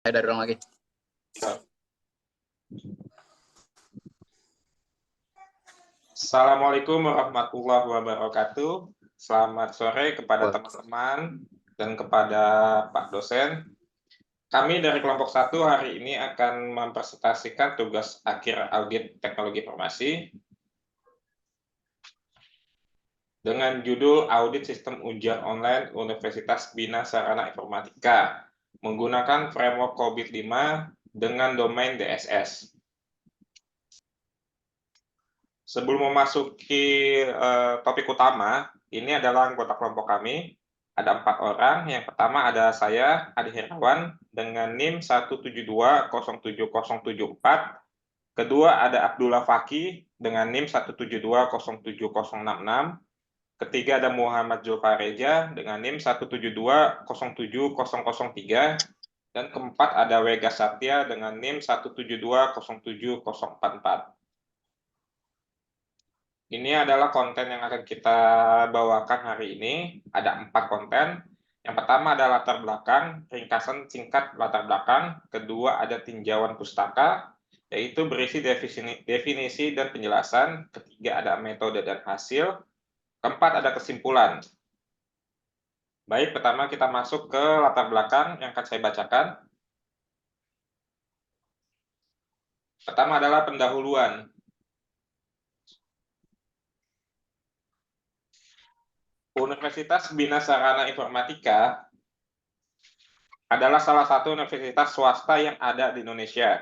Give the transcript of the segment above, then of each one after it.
Saya dari ulang lagi. Assalamualaikum warahmatullahi wabarakatuh. Selamat sore kepada teman-teman dan kepada Pak dosen. Kami dari kelompok 1 hari ini akan mempresentasikan tugas akhir audit teknologi informasi dengan judul Audit Sistem Ujian Online Universitas Bina Sarana Informatika menggunakan framework COVID-5 dengan domain DSS. Sebelum memasuki topik utama, ini adalah anggota kelompok kami. Ada 4 orang. Yang pertama ada saya, Adi Herawan, dengan NIM 172070074. Kedua ada Abdullah Faki dengan NIM 172070066. Ketiga ada Muhammad Zulfareja dengan NIM 172070003. Dan keempat ada Wega Satya dengan NIM 172070044. Ini adalah konten yang akan kita bawakan hari ini. Ada 4 konten. Yang pertama ada latar belakang, ringkasan singkat latar belakang. Kedua ada tinjauan pustaka, yaitu berisi definisi dan penjelasan. Ketiga ada metode dan hasil. Keempat ada kesimpulan. Baik, pertama kita masuk ke latar belakang yang akan saya bacakan. Pertama adalah pendahuluan. Universitas Bina Sarana Informatika adalah salah satu universitas swasta yang ada di Indonesia.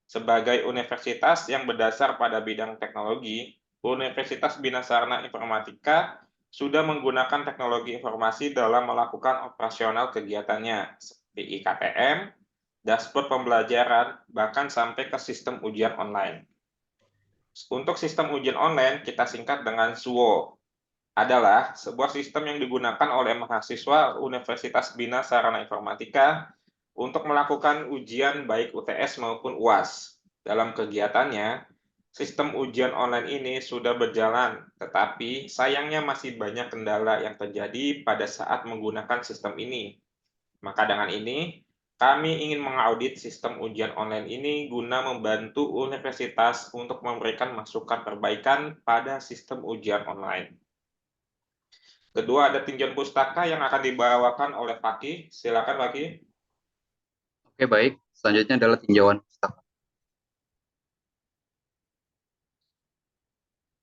Sebagai universitas yang berdasar pada bidang teknologi, Universitas Bina Sarana Informatika sudah menggunakan teknologi informasi dalam melakukan operasional kegiatannya, seperti IKTM, dashboard pembelajaran, bahkan sampai ke sistem ujian online. Untuk sistem ujian online, kita singkat dengan SUO, adalah sebuah sistem yang digunakan oleh mahasiswa Universitas Bina Sarana Informatika untuk melakukan ujian baik UTS maupun UAS. Dalam kegiatannya, sistem ujian online ini sudah berjalan, tetapi sayangnya masih banyak kendala yang terjadi pada saat menggunakan sistem ini. Maka dengan ini, kami ingin mengaudit sistem ujian online ini guna membantu universitas untuk memberikan masukan perbaikan pada sistem ujian online. Kedua, ada tinjauan pustaka yang akan dibawakan oleh Faki. Silakan, Faki. Oke, baik. Selanjutnya adalah tinjauan pustaka.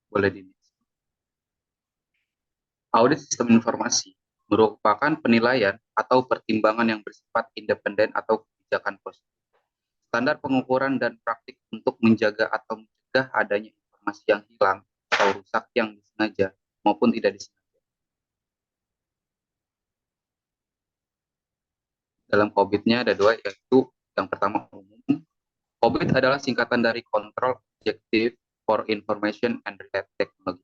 Boleh dilihat. Audit sistem informasi merupakan penilaian atau pertimbangan yang bersifat independen atau kebijakan positif. Standar pengukuran dan praktik untuk menjaga atau mencegah adanya informasi yang hilang atau rusak yang disengaja maupun tidak disengaja. Dalam COVID-nya ada 2, yaitu yang pertama umum. COVID adalah singkatan dari Control Objective for Information and Related Technology.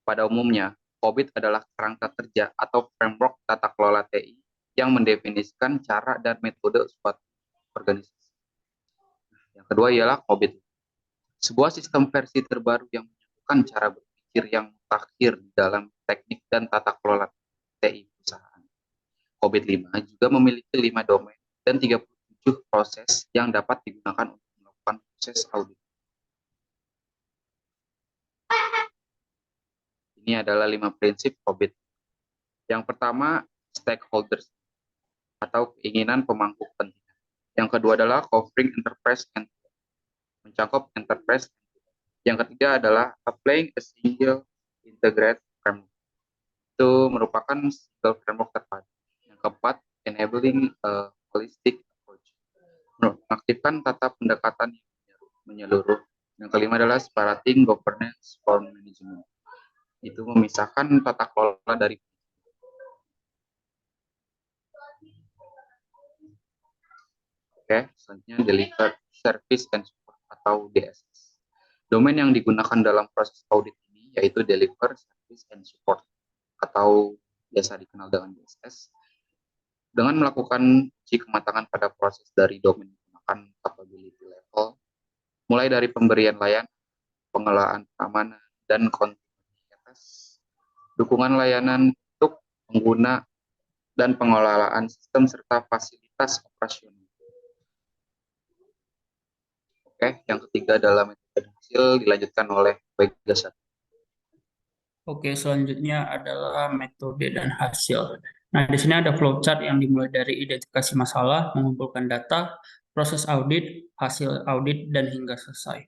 Pada umumnya, COVID adalah kerangka kerja atau framework tata kelola TI yang mendefinisikan cara dan metode suatu organisasi. Yang kedua ialah COVID, sebuah sistem versi terbaru yang menyatukan cara berpikir yang mutakhir dalam teknik dan tata kelola TI perusahaan. COVID-5 juga memiliki 5 domain dan 37 proses yang dapat digunakan untuk melakukan proses audit. Ini adalah 5 prinsip COVID. Yang pertama, stakeholders atau keinginan pemangku kepentingan. Yang kedua adalah covering enterprise and mencakup enterprise. Yang ketiga adalah applying a single integrated framework. Itu merupakan single framework terpadu. Yang keempat, enabling a holistic approach, mengaktifkan tata pendekatan yang menyeluruh. Yang kelima adalah separating governance from management, itu memisahkan tata kelola dari. Oke, selanjutnya deliver service and support atau DSS. Domain yang digunakan dalam proses audit ini yaitu deliver service and support atau biasa dikenal dengan DSS. Dengan melakukan uji kematangan pada proses dari domain menggunakan capability level, mulai dari pemberian layanan, pengelolaan keamanan, dan kontinuitas, dukungan layanan untuk pengguna, dan pengelolaan sistem serta fasilitas operasional. Oke, yang ketiga adalah metode hasil dilanjutkan oleh Pegasus. Oke, selanjutnya adalah metode dan hasil. Nah, di sini ada flowchart yang dimulai dari identifikasi masalah, mengumpulkan data, proses audit, hasil audit, dan hingga selesai.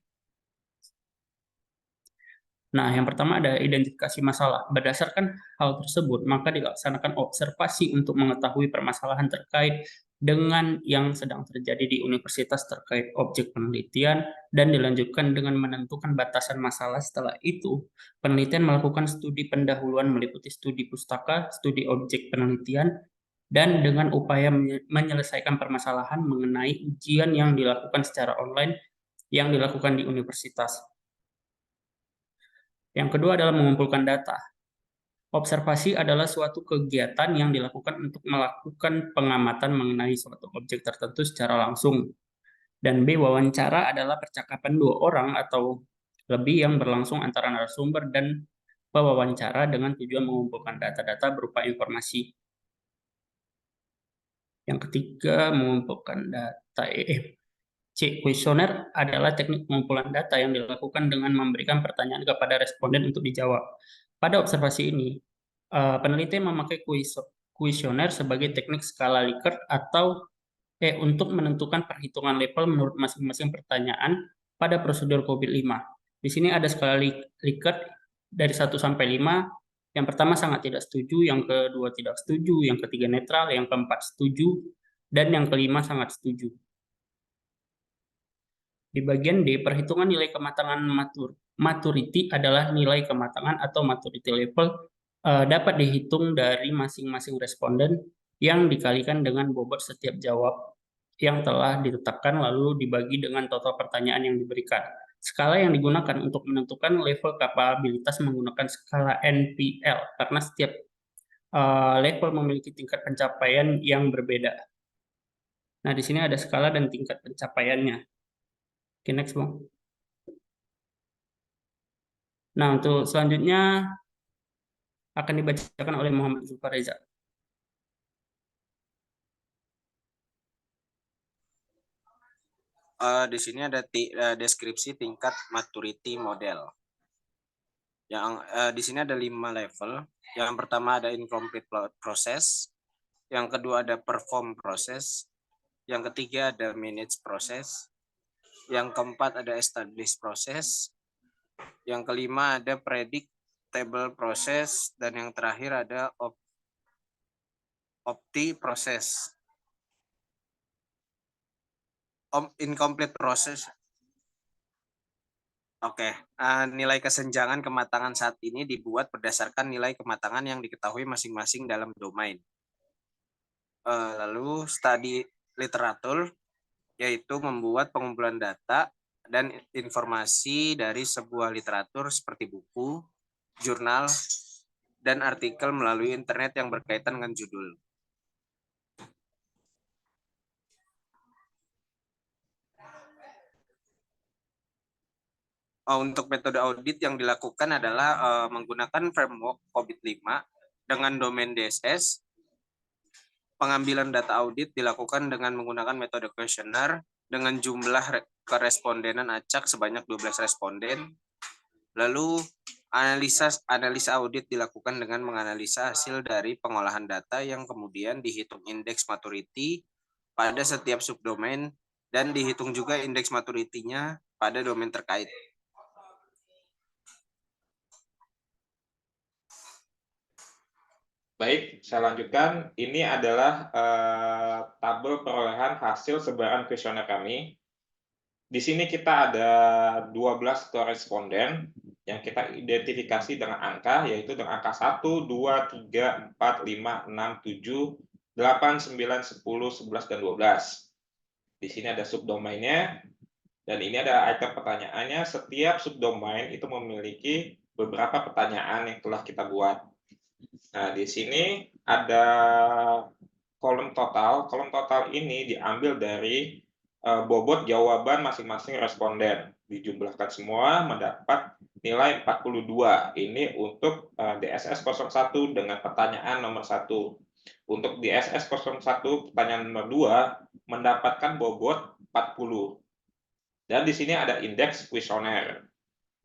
Nah, yang pertama ada identifikasi masalah. Berdasarkan hal tersebut, maka dilaksanakan observasi untuk mengetahui permasalahan terkait dengan yang sedang terjadi di universitas terkait objek penelitian dan dilanjutkan dengan menentukan batasan masalah. Setelah itu, penelitian melakukan studi pendahuluan meliputi studi pustaka, studi objek penelitian, dan dengan upaya menyelesaikan permasalahan mengenai ujian yang dilakukan secara online yang dilakukan di universitas. Yang kedua adalah mengumpulkan data. Observasi adalah suatu kegiatan yang dilakukan untuk melakukan pengamatan mengenai suatu objek tertentu secara langsung. Dan B, wawancara adalah percakapan dua orang atau lebih yang berlangsung antara narasumber dan pewawancara dengan tujuan mengumpulkan data-data berupa informasi. Yang ketiga, mengumpulkan data. C. Kuesioner adalah teknik pengumpulan data yang dilakukan dengan memberikan pertanyaan kepada responden untuk dijawab. Pada observasi ini, peneliti memakai kuesioner sebagai teknik skala Likert atau untuk menentukan perhitungan level menurut masing-masing pertanyaan pada prosedur COVID-5. Di sini ada skala Likert dari 1 sampai 5. Yang pertama sangat tidak setuju, yang kedua tidak setuju, yang ketiga netral, yang keempat setuju, dan yang kelima sangat setuju. Di bagian D, perhitungan nilai kematangan maturity adalah nilai kematangan atau maturity level dapat dihitung dari masing-masing responden yang dikalikan dengan bobot setiap jawab yang telah ditetapkan lalu dibagi dengan total pertanyaan yang diberikan. Skala yang digunakan untuk menentukan level kapabilitas menggunakan skala NPL karena setiap level memiliki tingkat pencapaian yang berbeda. Nah, di sini ada skala dan tingkat pencapaiannya. Oke, next, Bang. Nah, untuk selanjutnya akan dibacakan oleh Muhammad Zulfar Reza. Di sini ada deskripsi tingkat maturity model. Yang di sini ada 5 level. Yang pertama ada incomplete process, yang kedua ada perform process, yang ketiga ada manage process, yang keempat ada establish process, yang kelima ada predictable process, dan yang terakhir ada opti process. Incomplete process. Oke, nilai kesenjangan kematangan saat ini dibuat berdasarkan nilai kematangan yang diketahui masing-masing dalam domain. Lalu studi literatur, yaitu membuat pengumpulan data dan informasi dari sebuah literatur seperti buku, jurnal, dan artikel melalui internet yang berkaitan dengan judul. Untuk metode audit yang dilakukan adalah menggunakan framework COVID-5 dengan domain DSS. Pengambilan data audit dilakukan dengan menggunakan metode kuesioner dengan jumlah kerespondenan acak sebanyak 12 responden. Lalu analisa audit dilakukan dengan menganalisa hasil dari pengolahan data yang kemudian dihitung indeks maturity pada setiap subdomain dan dihitung juga indeks maturity-nya pada domain terkait. Baik, saya lanjutkan. Ini adalah tabel perolehan hasil sebaran kuesioner kami. Di sini kita ada 12 koresponden yang kita identifikasi dengan angka, yaitu dengan angka 1, 2, 3, 4, 5, 6, 7, 8, 9, 10, 11, dan 12. Di sini ada subdomainnya, dan ini ada item pertanyaannya. Setiap subdomain itu memiliki beberapa pertanyaan yang telah kita buat. Nah, di sini ada kolom total. Kolom total ini diambil dari bobot jawaban masing-masing responden. Dijumlahkan semua mendapat nilai 42. Ini untuk DSS 01 dengan pertanyaan nomor 1. Untuk DSS 01 pertanyaan nomor 2 mendapatkan bobot 40. Dan di sini ada indeks kuesioner.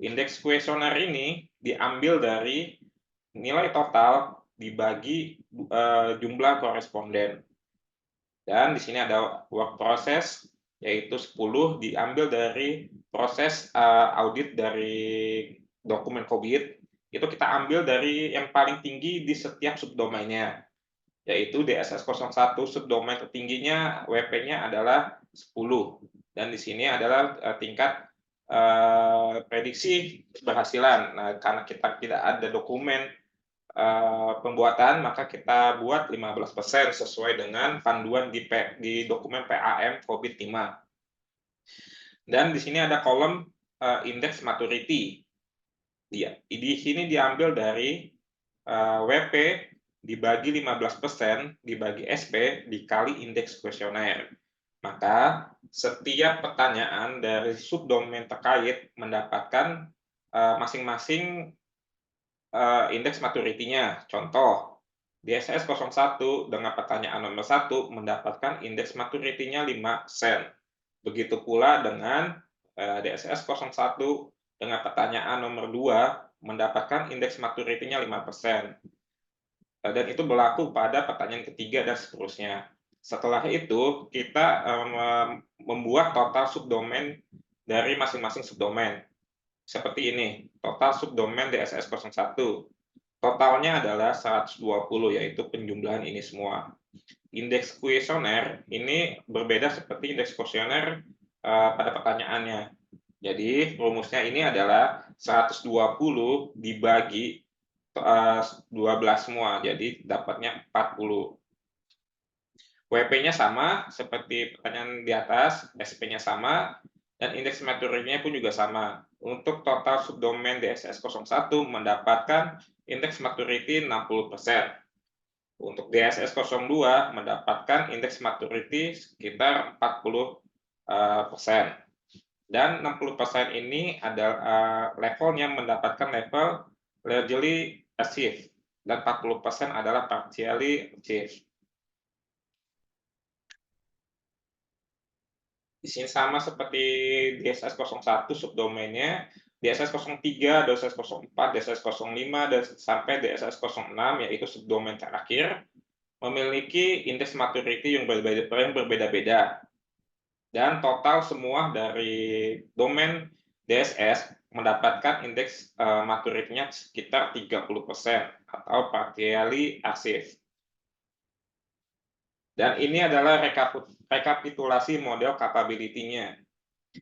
Indeks kuesioner ini diambil dari nilai total dibagi jumlah koresponden. Dan di sini ada work process, yaitu 10 diambil dari proses audit dari dokumen COVID. Itu kita ambil dari yang paling tinggi di setiap subdomainnya, yaitu DSS 01 subdomain tertingginya WP-nya adalah 10. Dan di sini adalah tingkat prediksi keberhasilan. Nah, karena kita tidak ada dokumen pembuatan, maka kita buat 15% sesuai dengan panduan di dokumen PAM COVID-5. Dan di sini ada kolom indeks maturity. Di sini diambil dari WP dibagi 15% dibagi SP dikali indeks kuesioner. Maka setiap pertanyaan dari subdomain terkait mendapatkan masing-masing indeks maturity-nya. Contoh, DSS 01 dengan pertanyaan nomor 1 mendapatkan indeks maturity-nya 5%. Begitu pula dengan DSS 01 dengan pertanyaan nomor 2 mendapatkan indeks maturity-nya 5%. Dan itu berlaku pada pertanyaan ketiga dan seterusnya. Setelah itu, kita membuat total subdomain dari masing-masing subdomain. Seperti ini, total subdomain DSS 01. Totalnya adalah 120, yaitu penjumlahan ini semua. Indeks kuesioner ini berbeda seperti indeks kuesioner pada pertanyaannya. Jadi, rumusnya ini adalah 120 dibagi 12 semua, jadi dapatnya 40. WP-nya sama seperti pertanyaan di atas, SP-nya sama, dan indeks maturity-nya pun juga sama. Untuk total subdomain DSS 01 mendapatkan indeks maturity 60%. Untuk DSS 02 mendapatkan indeks maturity sekitar 40%. Dan 60% ini adalah levelnya mendapatkan level largely achieved, dan 40% adalah partially achieved. Di sini sama seperti DSS 01 subdomainnya, DSS 03, DSS 04, DSS 05, dan sampai DSS 06, yaitu subdomain terakhir, memiliki indeks maturity yang berbeda-beda. Dan total semua dari domain DSS mendapatkan indeks maturity-nya sekitar 30% atau partially achieved. Dan ini adalah rekapitulasi model capability-nya.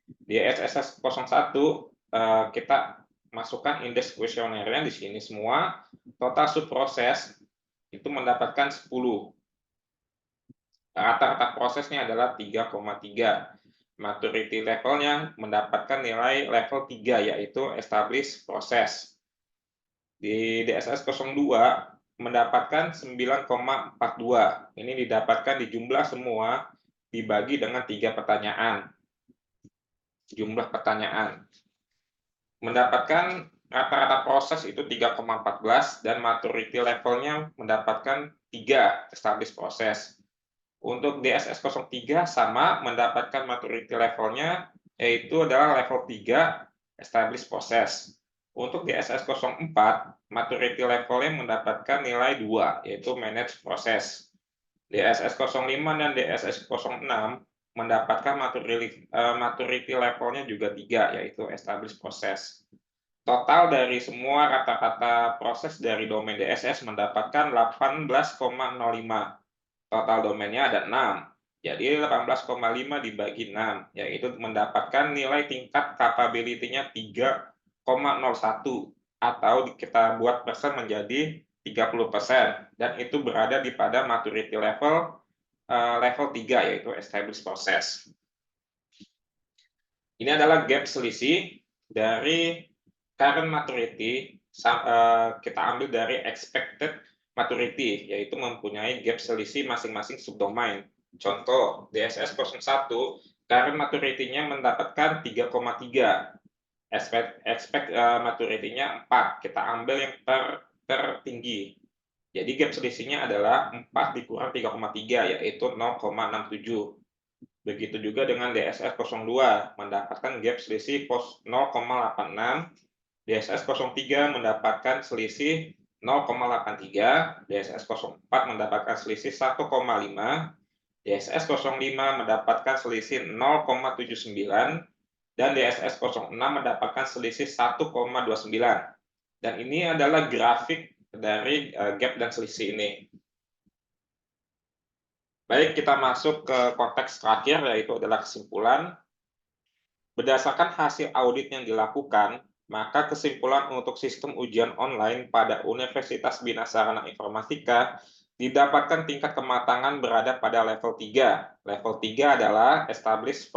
Di SSS 01 kita masukkan indeks kuesionernya di sini semua. Total subproses itu mendapatkan 10. Rata-rata prosesnya adalah 3,3. Maturity levelnya mendapatkan nilai level 3, yaitu established process. Di DSS 02 mendapatkan 9,42. Ini didapatkan di jumlah semua dibagi dengan 3 pertanyaan. Jumlah pertanyaan. Mendapatkan rata-rata proses itu 3,14 dan maturity levelnya mendapatkan 3 established process. Untuk DSS 03 sama mendapatkan maturity levelnya yaitu adalah level 3 established process. Untuk DSS 04 maturity levelnya mendapatkan nilai 2 yaitu managed process. DSS 05 dan DSS 06 mendapatkan maturity levelnya juga 3 yaitu established process. Total dari semua rata-rata proses dari domain DSS mendapatkan 18,05. Total domainnya ada 6. Jadi 18,5 dibagi 6, yaitu mendapatkan nilai tingkat capability-nya 3,01 atau kita buat persen menjadi 30%, dan itu berada di pada maturity level 3 yaitu established process. Ini adalah gap selisih dari current maturity kita ambil dari expected maturity, yaitu mempunyai gap selisih masing-masing subdomain. Contoh, DSS 01 current maturity-nya mendapatkan 3,3. Expect maturity-nya 4. Kita ambil yang tertinggi. Jadi gap selisihnya adalah 4 dikurang 3,3 yaitu 0,67. Begitu juga dengan DSS 02 mendapatkan gap selisih 0,86, DSS 03 mendapatkan selisih 0,83, DSS 04 mendapatkan selisih 1,5, DSS 05 mendapatkan selisih 0,79, dan DSS 06 mendapatkan selisih 1,29. Dan ini adalah grafik dari gap dan selisih ini. Baik, kita masuk ke konteks terakhir, yaitu adalah kesimpulan. Berdasarkan hasil audit yang dilakukan, maka kesimpulan untuk sistem ujian online pada Universitas Bina Sarana Informatika didapatkan tingkat kematangan berada pada level 3. Level 3 adalah established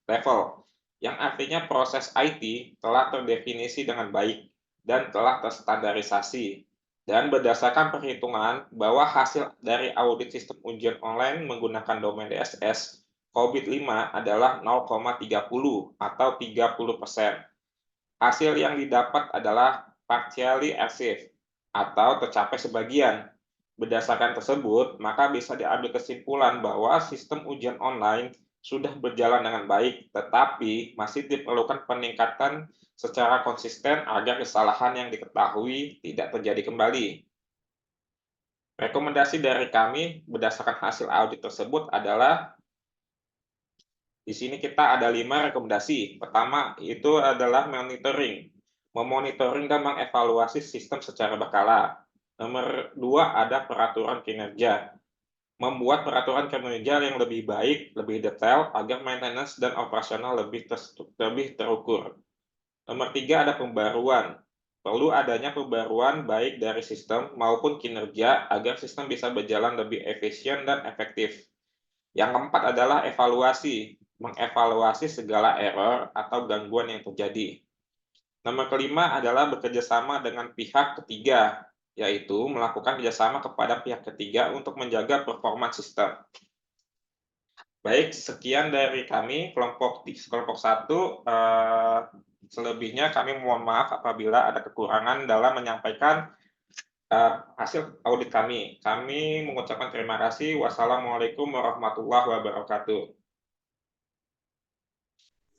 level, yang artinya proses IT telah terdefinisi dengan baik dan telah terstandarisasi. Dan berdasarkan perhitungan bahwa hasil dari audit sistem ujian online menggunakan domain DSS, COVID-5 adalah 0,30 atau 30%. Hasil yang didapat adalah partially achieved atau tercapai sebagian. Berdasarkan tersebut, maka bisa diambil kesimpulan bahwa sistem ujian online sudah berjalan dengan baik, tetapi masih diperlukan peningkatan secara konsisten agar kesalahan yang diketahui tidak terjadi kembali. Rekomendasi dari kami berdasarkan hasil audit tersebut adalah di sini kita ada 5 rekomendasi. Pertama, itu adalah monitoring. Memonitoring dan mengevaluasi sistem secara berkala. Nomor 2, ada peraturan kinerja. Membuat peraturan kinerja yang lebih baik, lebih detail, agar maintenance dan operasional lebih terukur. Nomor 3, ada pembaruan. Perlu adanya pembaruan baik dari sistem maupun kinerja agar sistem bisa berjalan lebih efisien dan efektif. Yang keempat adalah evaluasi, mengevaluasi segala error atau gangguan yang terjadi. Nomor kelima adalah bekerjasama dengan pihak ketiga, yaitu melakukan kerjasama kepada pihak ketiga untuk menjaga performa sistem. Baik, sekian dari kami, kelompok 1. Selebihnya kami mohon maaf apabila ada kekurangan dalam menyampaikan hasil audit kami. Kami mengucapkan terima kasih. Wassalamualaikum warahmatullahi wabarakatuh.